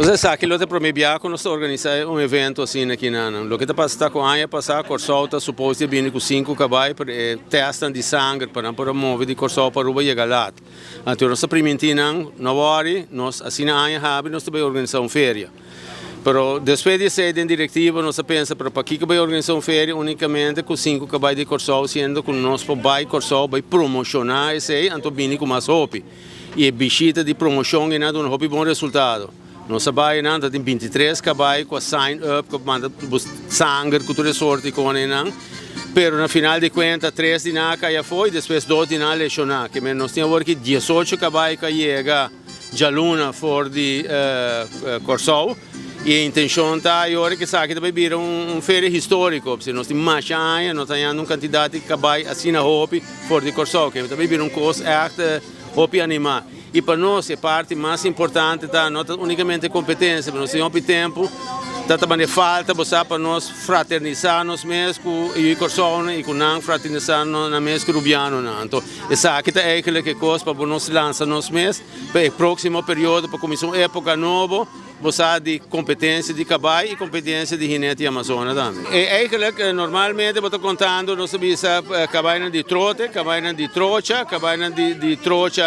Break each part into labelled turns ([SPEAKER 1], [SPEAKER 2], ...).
[SPEAKER 1] Você sabe que lote promebiar quando nós organizar evento assim aqui na lo que está com a passar Corsol está suposto vir com 5 cavalos para testar de sangue para promover de Corsol para o chegar lá. Então nós experimentamos na hora nós assim na área nós também organizar uma feira. Pero depois de ser em diretiva nós pensa para que vai organizar uma feira unicamente com 5 cavalos de Corsol sendo que nós vai Corsol vai promocionar esse então vir com mais hopi e a visita de promoção e nada um hopi bom resultado. Nós trabalhamos em 23 cavalos com a sign-up, com a sangue, com toda sorte com ele. Pero no final de contas, 3 de nada já foi, depois 2 de nada lesionar. Que nós tínhamos aqui 18 cavalos que chega já luna fora de Corsol. E a intenção está agora que sabe que vai vir feira histórico, porque nós temos mais anos, nós temos uma quantidade de cavalos assim na Hopi fora de Corsol, que vai vir coisa Hopi animal. E para nós a parte mais importante está não unicamente competência, mas nós temos tempo, está também falta para nós fraternizar-nos mesmo com o Corsol e com não fraternizar-nos mesmo com o Rubiano. Então, essa aqui é aquela coisa para nós lançar-nos mesmo para o próximo período, para começar uma época nova, você de competência de cavalo e competência de ginete amazona também. É aquilo que normalmente eu estou contando, nós sabemos cavalo de trote, cavalo de trocha, cavalo de trocha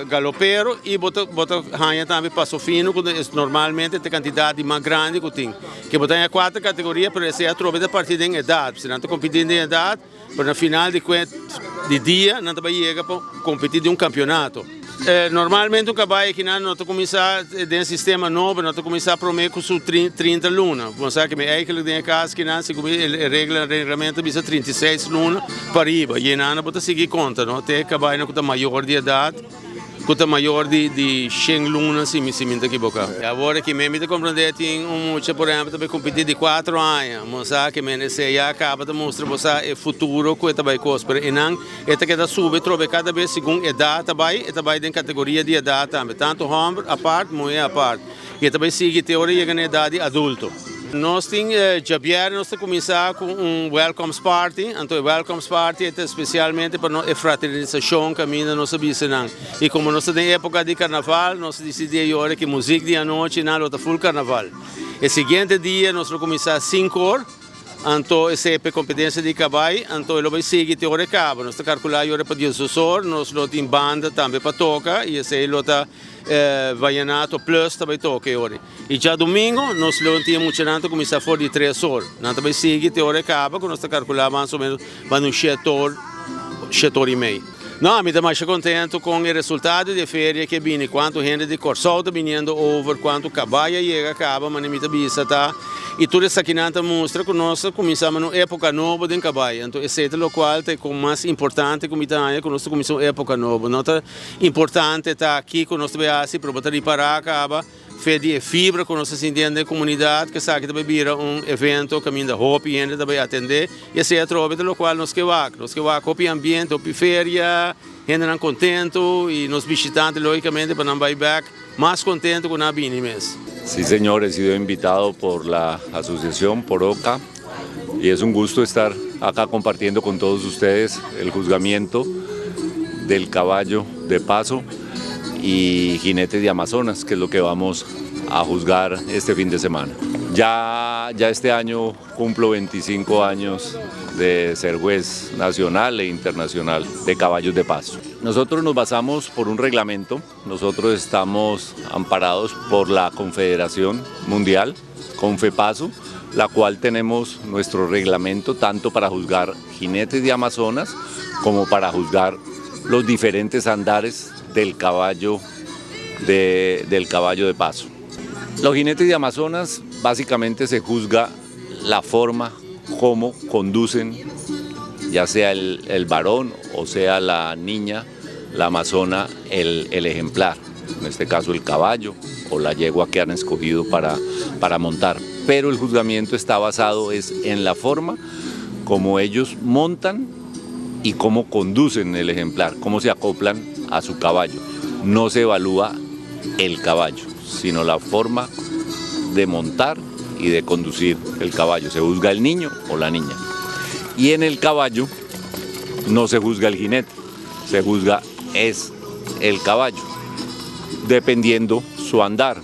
[SPEAKER 1] galopero e botar ranha também passo fino, que normalmente tem quantidade mais grande que tem. Que botar em 4 categorias para ser a tropa a partir da idade, se não está competindo em idade, para no final de dia não vai chegar para competir de campeonato. Normalmente um cavalo que não começa dentro sistema novo, não começa a prometer com 30 lunas. Você sabe que é aquele que casa que não se regulamento bisa 36 lunas para riba. E não pode seguir conta, não tem cavalo que está maior de idade, que está maior de 100 lunas se me equivocar. Agora que me compreender tem muito por exemplo também competir de 4 anos. Você sabe que me já acaba de mostrar você o futuro que está vai cospera e não esta que está sube trobe cada vez segundo idade também em categoria de idade também tanto homem a parte mulher a parte e também sigue teoria de idade adulto. Nós temos Javier, nós começar com Welcomes Party, então o Welcomes Party é especialmente para a fraternização que ainda nós sabemos. E como nós temos época de carnaval, nós decidimos agora que música de noite não é full carnaval. O seguinte dia nós vamos começar às 5 horas, então essa é a competência de cavalo, então ele vai seguir até hora cabo. Nós calculamos agora para 18 horas, nós temos banda também para tocar e essa é a Vallenato Plus também toca agora. E já domingo, nós temos muito começar fora de 3 horas. Nós também seguimos até hora cabo, nós calculamos mais ou menos para um 7 horas e meia. Não, eu estou mais contente com o resultado da feira que vem, quanto gente de Corsol está vindo over, quanto cavalo chega a cabo, mas não vista tá. E tudo isso aqui mostra que nós começamos uma época nova de cavalo. Então, esse é o qual é o mais importante que nós começamos uma época nova. Não é importante estar aqui com nós assim para reparar a cabo, fazer fibra com nós entendemos a comunidade, que sabe que também vira evento que ainda Hopi ainda também atender. E esse é o qual nós que Hopi ambiente, Hopi feria, ainda não contento e nos visitantes lógicamente para não back más contento con Abini mesmo.
[SPEAKER 2] Sí, señor, he sido invitado por la asociación, por OCA, y es un gusto estar acá compartiendo con todos ustedes el juzgamiento del caballo de paso y jinete de Amazonas, que es lo que vamos a juzgar este fin de semana. Ya este año cumplo 25 años de ser juez nacional e internacional de caballos de paso. Nosotros nos basamos por un reglamento, nosotros estamos amparados por la Confederación Mundial, Confepaso, la cual tenemos nuestro reglamento tanto para juzgar jinetes de Amazonas como para juzgar los diferentes andares del caballo de paso. Los jinetes de Amazonas básicamente se juzga la forma como conducen, ya sea el varón o sea la niña, la amazona, el ejemplar, en este caso el caballo o la yegua que han escogido para montar. Pero el juzgamiento está basado en la forma como ellos montan y cómo conducen el ejemplar, cómo se acoplan a su caballo. No se evalúa el caballo, sino la forma de montar y de conducir el caballo. Se juzga el niño o la niña. Y en el caballo no se juzga el jinete, se juzga es el caballo, dependiendo su andar.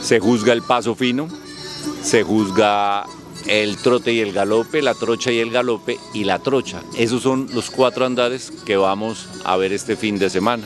[SPEAKER 2] Se juzga el paso fino, se juzga el trote y el galope, la trocha y el galope y la trocha. Esos son los 4 andares que vamos a ver este fin de semana.